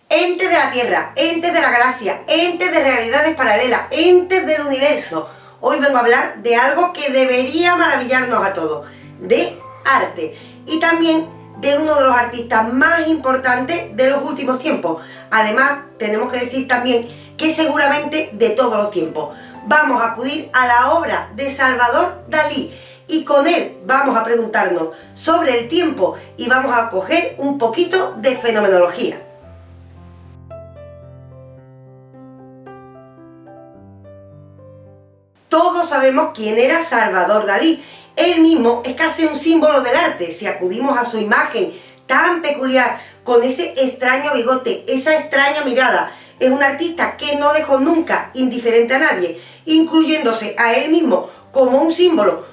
Entes de la Tierra, entes de la galaxia, entes de realidades paralelas, entes del universo. Hoy vengo a hablar de algo que debería maravillarnos a todos, de arte. Y también de uno de los artistas más importantes de los últimos tiempos. Además, tenemos que decir también que seguramente de todos los tiempos. Vamos a acudir a la obra de Salvador Dalí y con él vamos a preguntarnos sobre el tiempo y vamos a coger un poquito de fenomenología. Todos sabemos quién era Salvador Dalí. Él mismo es casi un símbolo del arte. Si acudimos a su imagen tan peculiar, con ese extraño bigote, esa extraña mirada, es un artista que no dejó nunca indiferente a nadie, incluyéndose a él mismo como un símbolo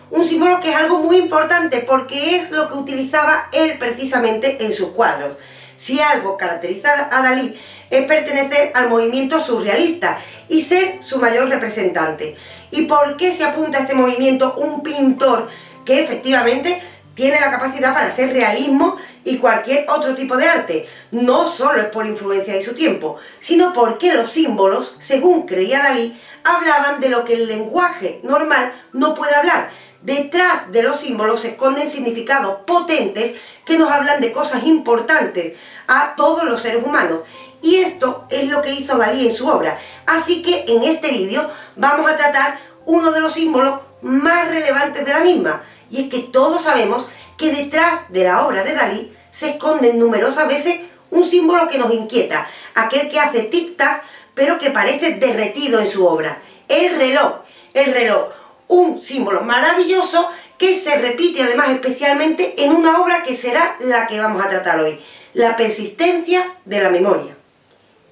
que es algo muy importante porque es lo que utilizaba él precisamente en sus cuadros. Si algo caracteriza a Dalí es pertenecer al movimiento surrealista y ser su mayor representante. ¿Y por qué se apunta a este movimiento un pintor que efectivamente tiene la capacidad para hacer realismo y cualquier otro tipo de arte? No solo es por influencia de su tiempo, sino porque los símbolos, según creía Dalí, hablaban de lo que el lenguaje normal no puede hablar. Detrás de los símbolos se esconden significados potentes que nos hablan de cosas importantes a todos los seres humanos. Y esto es lo que hizo Dalí en su obra. Así que en este vídeo vamos a tratar uno de los símbolos más relevantes de la misma. Y es que todos sabemos que detrás de la obra de Dalí se esconde numerosas veces un símbolo que nos inquieta, aquel que hace tic-tac pero que parece derretido en su obra. El reloj, un símbolo maravilloso que se repite además especialmente en una obra que será la que vamos a tratar hoy, la persistencia de la memoria.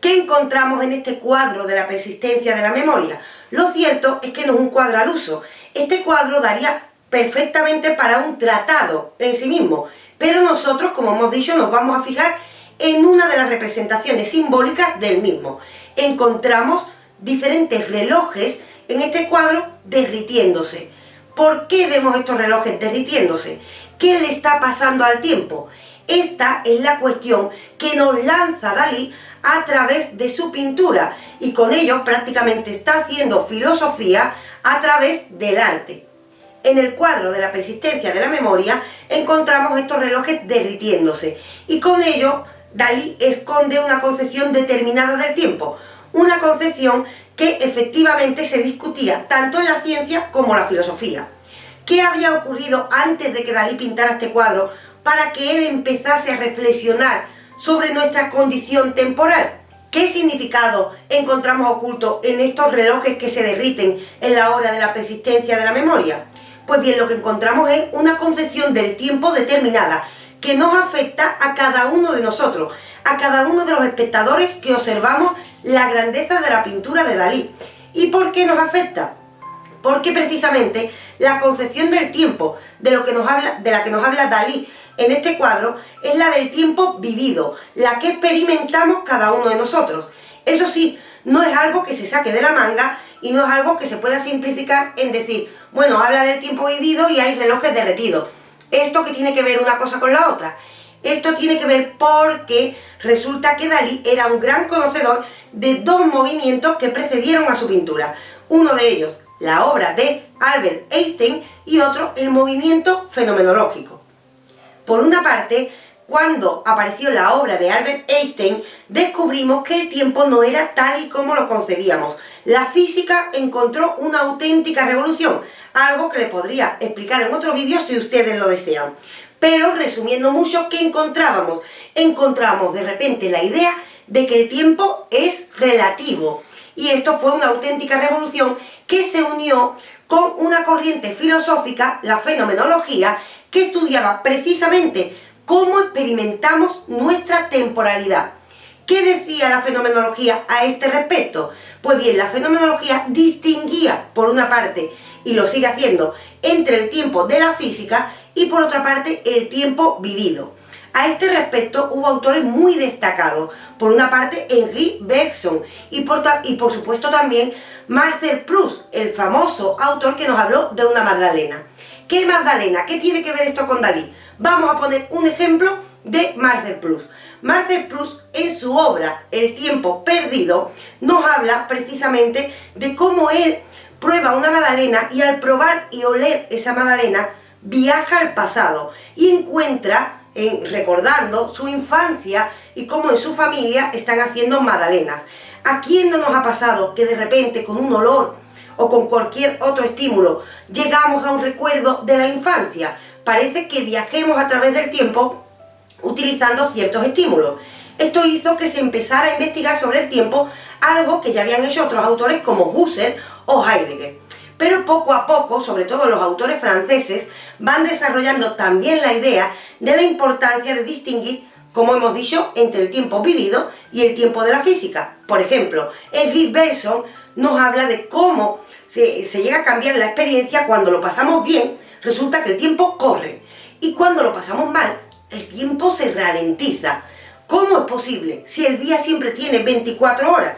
¿Qué encontramos en este cuadro de la persistencia de la memoria? Lo cierto es que no es un cuadro al uso. Este cuadro daría perfectamente para un tratado en sí mismo, pero nosotros, como hemos dicho, nos vamos a fijar en una de las representaciones simbólicas del mismo. Encontramos diferentes relojes en este cuadro derritiéndose. ¿Por qué vemos estos relojes derritiéndose? ¿Qué le está pasando al tiempo? Esta es la cuestión que nos lanza Dalí a través de su pintura y con ello prácticamente está haciendo filosofía a través del arte. En el cuadro de la persistencia de la memoria encontramos estos relojes derritiéndose y con ello Dalí esconde una concepción determinada del tiempo, una concepción que efectivamente se discutía tanto en la ciencia como en la filosofía. ¿Qué había ocurrido antes de que Dalí pintara este cuadro para que él empezase a reflexionar sobre nuestra condición temporal? ¿Qué significado encontramos oculto en estos relojes que se derriten en la obra de la persistencia de la memoria? Pues bien, lo que encontramos es una concepción del tiempo determinada que nos afecta a cada uno de nosotros, a cada uno de los espectadores que observamos la grandeza de la pintura de Dalí. ¿Y por qué nos afecta? Porque precisamente la concepción del tiempo de la que nos habla Dalí en este cuadro es la del tiempo vivido, la que experimentamos cada uno de nosotros. Eso sí, no es algo que se saque de la manga y no es algo que se pueda simplificar en decir, bueno, habla del tiempo vivido y hay relojes derretidos. ¿Esto qué tiene que ver una cosa con la otra? Esto tiene que ver porque resulta que Dalí era un gran conocedor de dos movimientos que precedieron a su pintura. Uno de ellos, la obra de Albert Einstein, y otro, el movimiento fenomenológico. Por una parte, cuando apareció la obra de Albert Einstein, descubrimos que el tiempo no era tal y como lo concebíamos. La física encontró una auténtica revolución, algo que les podría explicar en otro vídeo si ustedes lo desean. Pero resumiendo mucho, ¿qué encontrábamos? Encontramos de repente la idea de que el tiempo es relativo. Y esto fue una auténtica revolución que se unió con una corriente filosófica, la fenomenología, que estudiaba precisamente cómo experimentamos nuestra temporalidad. ¿Qué decía la fenomenología a este respecto? Pues bien, la fenomenología distinguía, por una parte, y lo sigue haciendo, entre el tiempo de la física y por otra parte el tiempo vivido. A este respecto hubo autores muy destacados, por una parte Henri Bergson y por supuesto también Marcel Proust, el famoso autor que nos habló de una Magdalena. ¿Qué Magdalena? ¿Qué tiene que ver esto con Dalí? Vamos a poner un ejemplo de Marcel Proust. Marcel Proust, en su obra El tiempo perdido, nos habla precisamente de cómo él prueba una magdalena y al probar y oler esa magdalena viaja al pasado y encuentra, recordando su infancia y cómo en su familia están haciendo magdalenas. ¿A quién no nos ha pasado que de repente con un olor o con cualquier otro estímulo llegamos a un recuerdo de la infancia? Parece que viajemos a través del tiempo utilizando ciertos estímulos. Esto hizo que se empezara a investigar sobre el tiempo, algo que ya habían hecho otros autores como Husserl o Heidegger. Pero poco a poco, sobre todo los autores franceses, van desarrollando también la idea de la importancia de distinguir, como hemos dicho, entre el tiempo vivido y el tiempo de la física. Por ejemplo, Guy Bergson nos habla de cómo se llega a cambiar la experiencia cuando lo pasamos bien, resulta que el tiempo corre, y cuando lo pasamos mal, el tiempo se ralentiza. ¿Cómo es posible si el día siempre tiene 24 horas?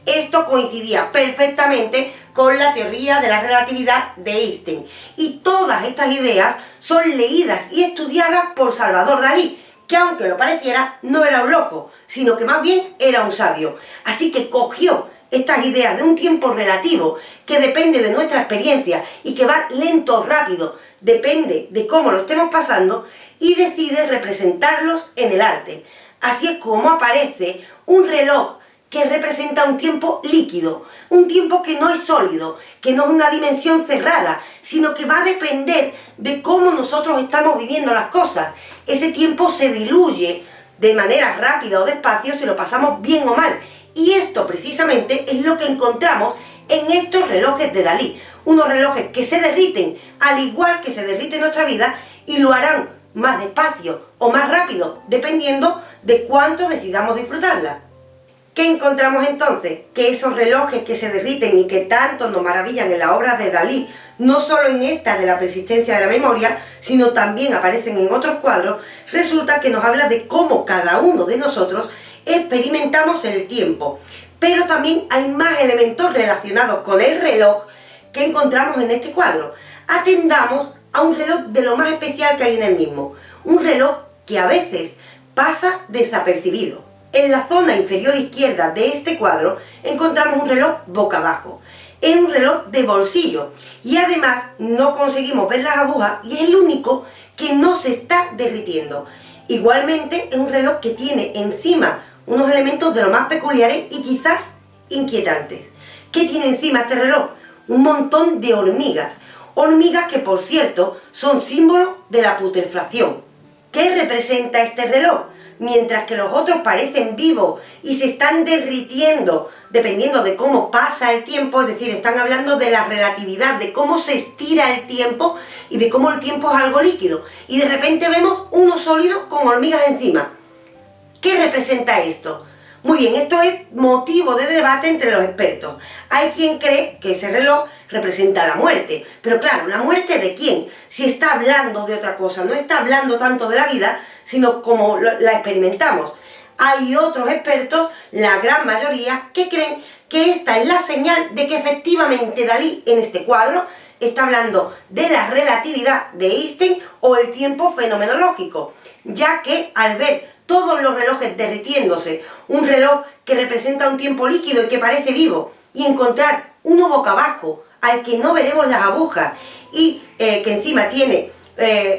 Esto coincidía perfectamente con la teoría de la relatividad de Einstein. Y todas estas ideas son leídas y estudiadas por Salvador Dalí, que aunque lo pareciera, no era un loco, sino que más bien era un sabio. Así que cogió estas ideas de un tiempo relativo que depende de nuestra experiencia y que va lento o rápido, depende de cómo lo estemos pasando, y decide representarlos en el arte. Así es como aparece un reloj que representa un tiempo líquido, un tiempo que no es sólido, que no es una dimensión cerrada, sino que va a depender de cómo nosotros estamos viviendo las cosas. Ese tiempo se diluye de manera rápida o despacio si lo pasamos bien o mal. Y esto precisamente es lo que encontramos en estos relojes de Dalí. Unos relojes que se derriten al igual que se derrite nuestra vida y lo harán más despacio o más rápido, dependiendo de cuánto decidamos disfrutarla. ¿Qué encontramos entonces? Que esos relojes que se derriten y que tanto nos maravillan en las obras de Dalí, no solo en esta de la persistencia de la memoria, sino también aparecen en otros cuadros, resulta que nos habla de cómo cada uno de nosotros experimentamos el tiempo. Pero también hay más elementos relacionados con el reloj que encontramos en este cuadro. Atendamos a un reloj de lo más especial que hay en el mismo, un reloj que a veces pasa desapercibido. En la zona inferior izquierda de este cuadro encontramos un reloj boca abajo. Es un reloj de bolsillo y además no conseguimos ver las agujas y es el único que no se está derritiendo. Igualmente es un reloj que tiene encima unos elementos de lo más peculiares y quizás inquietantes. ¿Qué tiene encima este reloj? Un montón de hormigas. Hormigas que, por cierto, son símbolo de la putrefacción. ¿Qué representa este reloj? Mientras que los otros parecen vivos y se están derritiendo dependiendo de cómo pasa el tiempo, es decir, están hablando de la relatividad, de cómo se estira el tiempo y de cómo el tiempo es algo líquido. Y de repente vemos uno sólido con hormigas encima. ¿Qué representa esto? Muy bien, esto es motivo de debate entre los expertos. Hay quien cree que ese reloj representa la muerte, pero claro, ¿la muerte de quién? Si está hablando de otra cosa, no está hablando tanto de la vida, sino como la experimentamos. Hay otros expertos, la gran mayoría, que creen que esta es la señal de que efectivamente Dalí en este cuadro está hablando de la relatividad de Einstein o el tiempo fenomenológico, ya que al ver todos los relojes derritiéndose, un reloj que representa un tiempo líquido y que parece vivo, y encontrar uno boca abajo al que no veremos las agujas y que encima tiene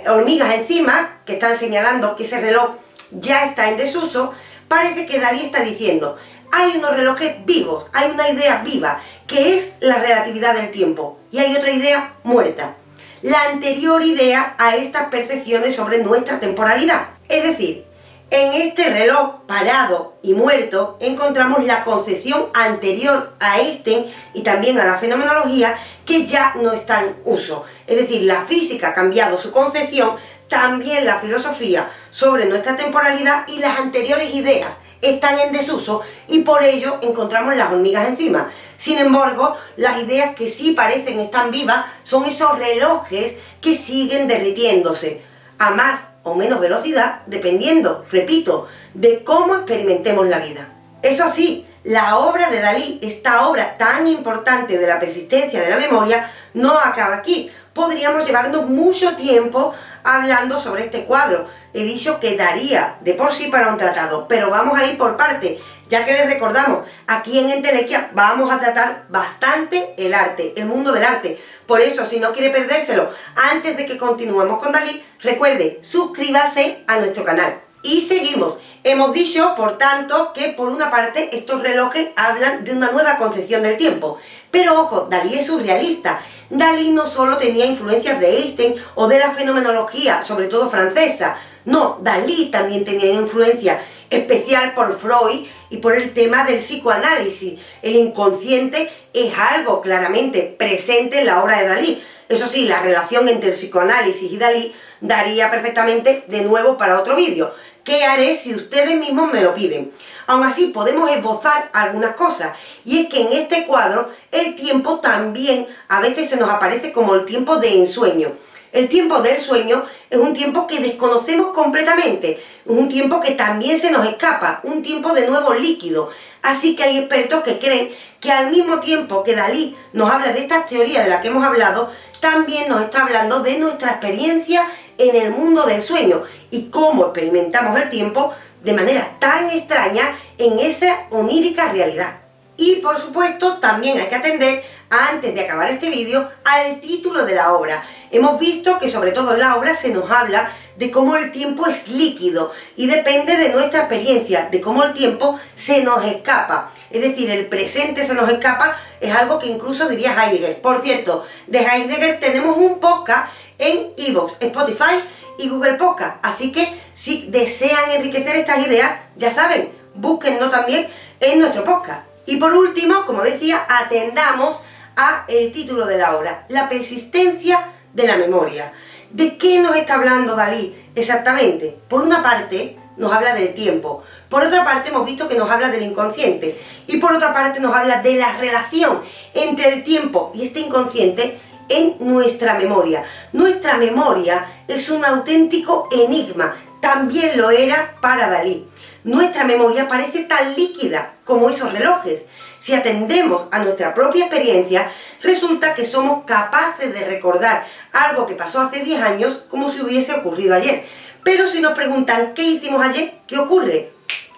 hormigas encima que están señalando que ese reloj ya está en desuso, parece que Dalí está diciendo: hay unos relojes vivos, hay una idea viva que es la relatividad del tiempo y hay otra idea muerta, la anterior idea a estas percepciones sobre nuestra temporalidad. Es decir, en este reloj parado y muerto encontramos la concepción anterior a Einstein y también a la fenomenología, que ya no está en uso. Es decir, la física ha cambiado su concepción, también la filosofía sobre nuestra temporalidad, y las anteriores ideas están en desuso y por ello encontramos las hormigas encima. Sin embargo, las ideas que sí parecen estar vivas son esos relojes que siguen derritiéndose a más o menos velocidad, dependiendo, repito, de cómo experimentemos la vida. Eso sí, la obra de Dalí, esta obra tan importante de la persistencia de la memoria, no acaba aquí. Podríamos llevarnos mucho tiempo hablando sobre este cuadro. He dicho que daría de por sí para un tratado, pero vamos a ir por partes, ya que les recordamos, aquí en Entelequia vamos a tratar bastante el arte, el mundo del arte. Por eso, si no quiere perdérselo, antes de que continuemos con Dalí, recuerde, suscríbase a nuestro canal. Y seguimos. Hemos dicho, por tanto, que por una parte estos relojes hablan de una nueva concepción del tiempo. Pero ojo, Dalí es surrealista. Dalí no solo tenía influencias de Einstein o de la fenomenología, sobre todo francesa. No, Dalí también tenía influencia especial por Freud y por el tema del psicoanálisis. El inconsciente es algo claramente presente en la obra de Dalí. Eso sí, la relación entre el psicoanálisis y Dalí daría perfectamente de nuevo para otro vídeo. ¿Qué haré si ustedes mismos me lo piden? Aún así podemos esbozar algunas cosas, y es que en este cuadro el tiempo también a veces se nos aparece como el tiempo de ensueño. El tiempo del sueño es un tiempo que desconocemos completamente, es un tiempo que también se nos escapa, un tiempo de nuevo líquido. Así que hay expertos que creen que al mismo tiempo que Dalí nos habla de estas teorías de las que hemos hablado, también nos está hablando de nuestra experiencia en el mundo del sueño y cómo experimentamos el tiempo de manera tan extraña en esa onírica realidad. Y por supuesto también hay que atender, antes de acabar este vídeo, al título de la obra. Hemos visto que sobre todo en la obra se nos habla de cómo el tiempo es líquido y depende de nuestra experiencia, de cómo el tiempo se nos escapa. Es decir, el presente se nos escapa, es algo que incluso diría Heidegger. Por cierto, de Heidegger tenemos un podcast en iVoox, Spotify y Google Podcast. Así que si desean enriquecer estas ideas, ya saben, búsquenlo también en nuestro podcast. Y por último, como decía, atendamos a el título de la obra, la persistencia de la memoria. ¿De qué nos está hablando Dalí exactamente? Por una parte nos habla del tiempo, por otra parte hemos visto que nos habla del inconsciente y por otra parte nos habla de la relación entre el tiempo y este inconsciente en nuestra memoria. Nuestra memoria es un auténtico enigma, también lo era para Dalí. Nuestra memoria parece tan líquida como esos relojes. Si atendemos a nuestra propia experiencia, resulta que somos capaces de recordar algo que pasó hace 10 años como si hubiese ocurrido ayer. Pero si nos preguntan qué hicimos ayer, ¿qué ocurre?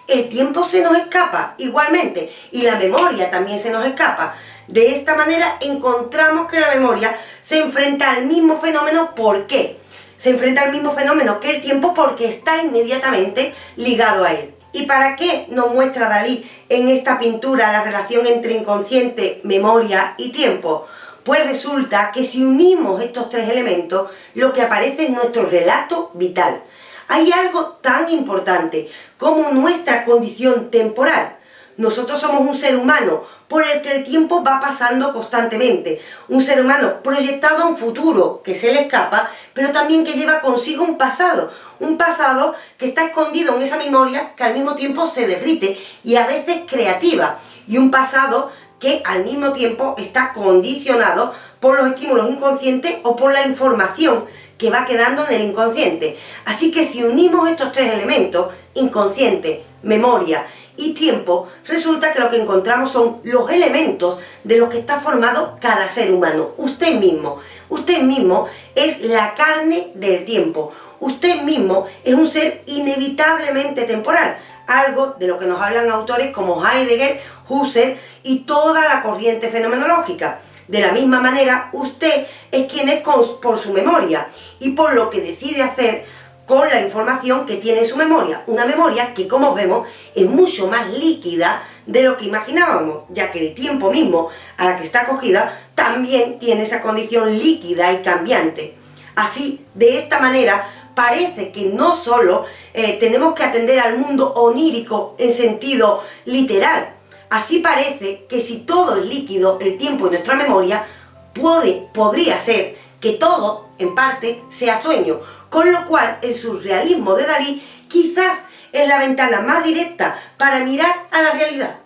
El tiempo se nos escapa igualmente y la memoria también se nos escapa. De esta manera encontramos que la memoria se enfrenta al mismo fenómeno. ¿Por qué? Se enfrenta al mismo fenómeno que el tiempo porque está inmediatamente ligado a él. ¿Y para qué nos muestra Dalí en esta pintura la relación entre inconsciente, memoria y tiempo? Pues resulta que si unimos estos tres elementos, lo que aparece es nuestro relato vital. Hay algo tan importante como nuestra condición temporal. Nosotros somos un ser humano por el que el tiempo va pasando constantemente. Un ser humano proyectado a un futuro que se le escapa, pero también que lleva consigo un pasado. Un pasado que está escondido en esa memoria que al mismo tiempo se derrite y a veces creativa. Y un pasado que al mismo tiempo está condicionado por los estímulos inconscientes o por la información que va quedando en el inconsciente. Así que si unimos estos tres elementos, inconsciente, memoria y tiempo, resulta que lo que encontramos son los elementos de los que está formado cada ser humano. Usted mismo es la carne del tiempo. Usted mismo es un ser inevitablemente temporal, algo de lo que nos hablan autores como Heidegger, Husserl y toda la corriente fenomenológica. De la misma manera, usted es quien es por su memoria y por lo que decide hacer con la información que tiene en su memoria. Una memoria que, como vemos, es mucho más líquida de lo que imaginábamos, ya que el tiempo mismo a la que está acogida también tiene esa condición líquida y cambiante. Así, de esta manera, parece que no solo tenemos que atender al mundo onírico en sentido literal. Así parece que si todo es líquido, el tiempo y nuestra memoria, podría ser que todo, en parte, sea sueño. Con lo cual, el surrealismo de Dalí quizás es la ventana más directa para mirar a la realidad.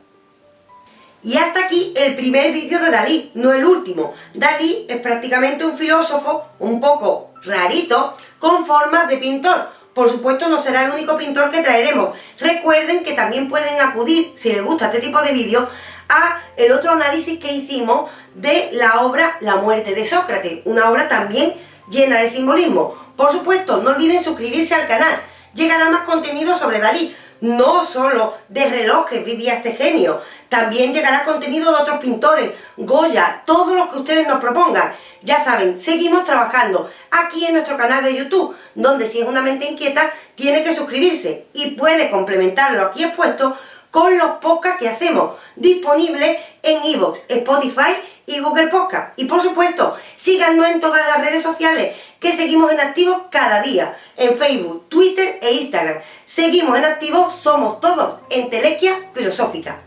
Y hasta aquí el primer vídeo de Dalí, no el último. Dalí es prácticamente un filósofo un poco rarito, con formas de pintor. Por supuesto no será el único pintor que traeremos. Recuerden que también pueden acudir, si les gusta este tipo de vídeos, a el otro análisis que hicimos de la obra La muerte de Sócrates, una obra también llena de simbolismo. Por supuesto, no olviden suscribirse al canal. Llegará más contenido sobre Dalí. No solo de relojes vivía este genio. También llegará contenido de otros pintores, Goya, todo lo que ustedes nos propongan. Ya saben, seguimos trabajando aquí en nuestro canal de YouTube, donde si es una mente inquieta, tiene que suscribirse y puede complementar lo aquí expuesto con los podcasts que hacemos, disponibles en iVoox, Spotify y Google Podcast. Y por supuesto, síganos en todas las redes sociales, que seguimos en activo cada día, en Facebook, Twitter e Instagram. Seguimos en activo, somos todos Entelequia Filosófica.